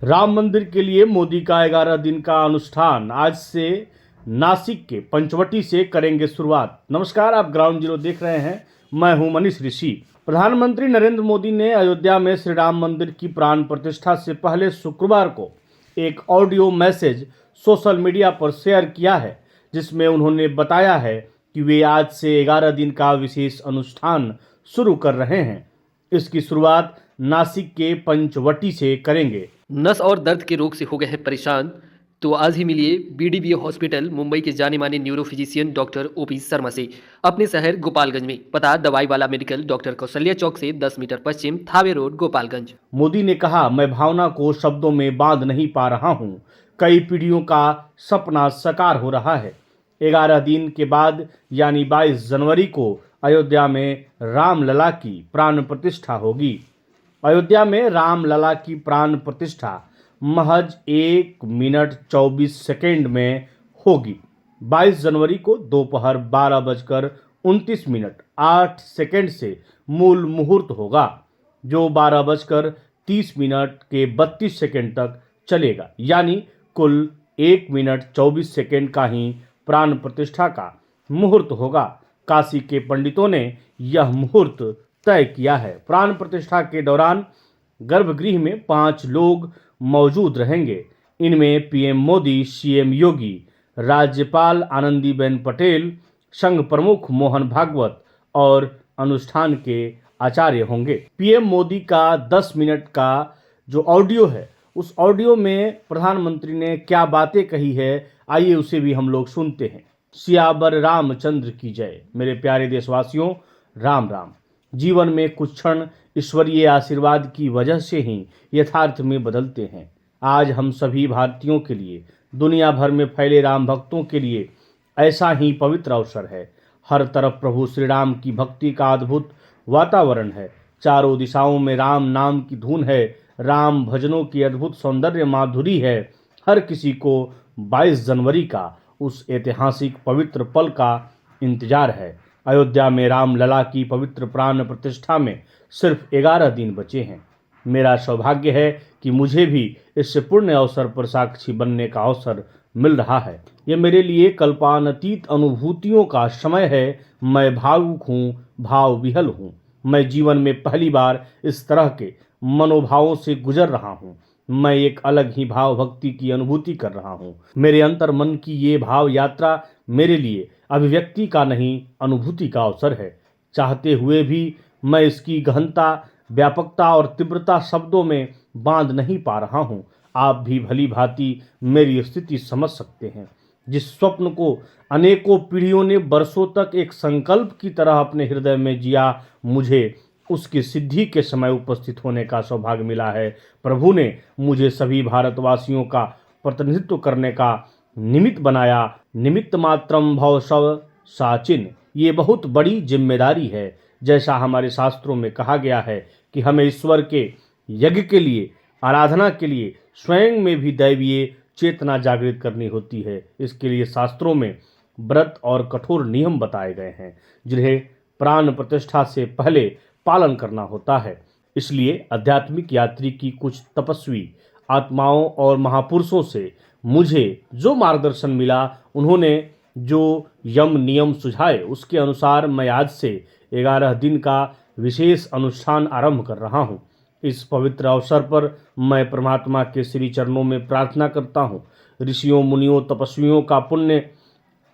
राम मंदिर के लिए मोदी का 11 दिन का अनुष्ठान आज से नासिक के पंचवटी से करेंगे शुरुआत। नमस्कार, आप ग्राउंड जीरो देख रहे हैं। मैं हूं मनीष ऋषि। प्रधानमंत्री नरेंद्र मोदी ने अयोध्या में श्री राम मंदिर की प्राण प्रतिष्ठा से पहले शुक्रवार को एक ऑडियो मैसेज सोशल मीडिया पर शेयर किया है, जिसमें उन्होंने बताया है कि वे आज से 11 दिन का विशेष अनुष्ठान शुरू कर रहे हैं। इसकी शुरुआत नासिक के पंचवटी से करेंगे। नस और दर्द के रोग से हो गए हैं परेशान, तो आज ही मिलिए बीडीबीओ हॉस्पिटल मुंबई के जाने माने neuro physician doctor OP Sharma से, अपने शहर गोपालगंज में। पता दवाई वाला मेडिकल, डॉक्टर कौशल्या चौक से 10 मीटर पश्चिम, थावे रोड, गोपालगंज। मोदी ने कहा, मैं भावना को शब्दों में बांध नहीं पा रहा हूं। कई पीढ़ियों का सपना साकार हो रहा है। 11 दिन के बाद यानी 22 जनवरी को अयोध्या में रामलला की प्राण प्रतिष्ठा होगी। अयोध्या में रामलला की प्राण प्रतिष्ठा महज 1 मिनट 24 सेकेंड में होगी। 22 जनवरी को दोपहर 12:29 से मूल मुहूर्त होगा, जो 12:30 के 32 तक चलेगा। यानी कुल 1 मिनट 24 सेकेंड का ही प्राण प्रतिष्ठा का मुहूर्त होगा। काशी के पंडितों ने यह मुहूर्त तय किया है। प्राण प्रतिष्ठा के दौरान गर्भगृह में 5 लोग मौजूद रहेंगे। इनमें पीएम मोदी, सीएम योगी, राज्यपाल आनंदीबेन पटेल, संघ प्रमुख मोहन भागवत और अनुष्ठान के आचार्य होंगे। पीएम मोदी का 10 मिनट का जो ऑडियो है, उस ऑडियो में प्रधानमंत्री ने क्या बातें कही है, आइए उसे भी हम लोग सुनते हैं। सियावर रामचंद्र की जय। मेरे प्यारे देशवासियों, राम राम। जीवन में कुछ क्षण ईश्वरीय आशीर्वाद की वजह से ही यथार्थ में बदलते हैं। आज हम सभी भारतीयों के लिए, दुनिया भर में फैले राम भक्तों के लिए ऐसा ही पवित्र अवसर है। हर तरफ प्रभु श्री राम की भक्ति का अद्भुत वातावरण है। चारों दिशाओं में राम नाम की धुन है। राम भजनों की अद्भुत सौंदर्य माधुरी है। हर किसी को 22 जनवरी का, उस ऐतिहासिक पवित्र पल का इंतजार है। अयोध्या में रामलला की पवित्र प्राण प्रतिष्ठा में सिर्फ 11 दिन बचे हैं। मेरा सौभाग्य है कि मुझे भी इस पुण्य अवसर पर साक्षी बनने का अवसर मिल रहा है। यह मेरे लिए कल्पनातीत अनुभूतियों का समय है। मैं भावुक हूँ, भाव विहल हूँ। मैं जीवन में पहली बार इस तरह के मनोभावों से गुजर रहा हूँ। मैं एक अलग ही भाव भक्ति की अनुभूति कर रहा हूँ। मेरे अंतर मन की ये भाव यात्रा मेरे लिए अभिव्यक्ति का नहीं, अनुभूति का अवसर है। चाहते हुए भी मैं इसकी गहनता, व्यापकता और तीव्रता शब्दों में बांध नहीं पा रहा हूँ। आप भी भली भांति मेरी स्थिति समझ सकते हैं। जिस स्वप्न को अनेकों पीढ़ियों ने वर्षों तक एक संकल्प की तरह अपने हृदय में जिया, मुझे उसकी सिद्धि के समय उपस्थित होने का सौभाग्य मिला है। प्रभु ने मुझे सभी भारतवासियों का प्रतिनिधित्व करने का निमित्त बनाया। निमित्त मात्रम भव सव साचिन। ये बहुत बड़ी जिम्मेदारी है। जैसा हमारे शास्त्रों में कहा गया है कि हमें ईश्वर के यज्ञ के लिए, आराधना के लिए स्वयं में भी दैवीय चेतना जागृत करनी होती है। इसके लिए शास्त्रों में व्रत और कठोर नियम बताए गए हैं, जिन्हें प्राण प्रतिष्ठा से पहले पालन करना होता है। इसलिए आध्यात्मिक यात्री की कुछ तपस्वी आत्माओं और महापुरुषों से मुझे जो मार्गदर्शन मिला, उन्होंने जो यम नियम सुझाए, उसके अनुसार मैं आज से 11 दिन का विशेष अनुष्ठान आरंभ कर रहा हूँ। इस पवित्र अवसर पर मैं परमात्मा के श्री चरणों में प्रार्थना करता हूँ, ऋषियों, मुनियों, तपस्वियों का पुण्य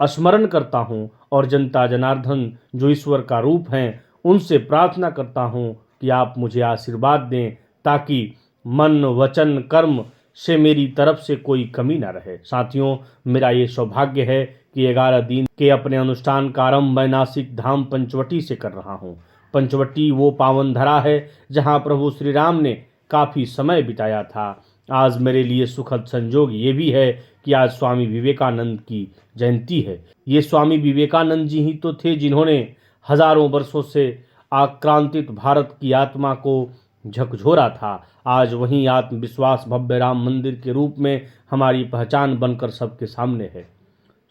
स्मरण करता हूँ और जनता जनार्दन जो ईश्वर का रूप हैं, उनसे प्रार्थना करता हूँ कि आप मुझे आशीर्वाद दें, ताकि मन, वचन, कर्म से मेरी तरफ से कोई कमी ना रहे। साथियों, मेरा ये सौभाग्य है कि 11 दिन के अपने अनुष्ठान का आरंभ मैं नासिक धाम पंचवटी से कर रहा हूँ। पंचवटी वो पावन धरा है जहाँ प्रभु श्री राम ने काफ़ी समय बिताया था। आज मेरे लिए सुखद संजोग ये भी है कि आज स्वामी विवेकानंद की जयंती है। ये स्वामी विवेकानंद जी ही तो थे जिन्होंने हजारों वर्षों से आक्रांतित भारत की आत्मा को झकझोरा था। आज वही आत्मविश्वास भव्य राम मंदिर के रूप में हमारी पहचान बनकर सबके सामने है।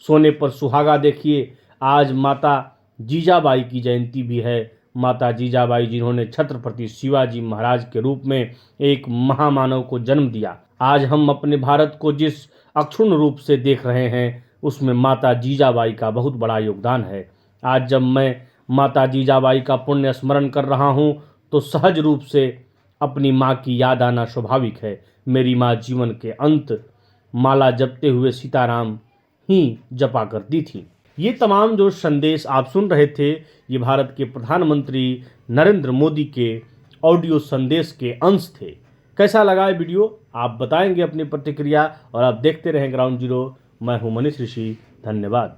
सोने पर सुहागा देखिए, आज माता जीजाबाई की जयंती भी है। माता जीजाबाई जिन्होंने छत्रपति शिवाजी महाराज के रूप में एक महामानव को जन्म दिया। आज हम अपने भारत को जिस अक्षुण्ण रूप से देख रहे हैं उसमें माता जीजाबाई का बहुत बड़ा योगदान है। आज जब मैं माता जीजाबाई का पुण्य स्मरण कर रहा हूँ तो सहज रूप से अपनी माँ की याद आना स्वाभाविक है। मेरी माँ जीवन के अंत माला जपते हुए सीताराम ही जपा करती थी। ये तमाम जो संदेश आप सुन रहे थे ये भारत के प्रधानमंत्री नरेंद्र मोदी के ऑडियो संदेश के अंश थे। कैसा लगा ये वीडियो आप बताएंगे अपनी प्रतिक्रिया और आप देखते रहें ग्राउंड जीरो। मैं हूं मनीष ऋषि, धन्यवाद।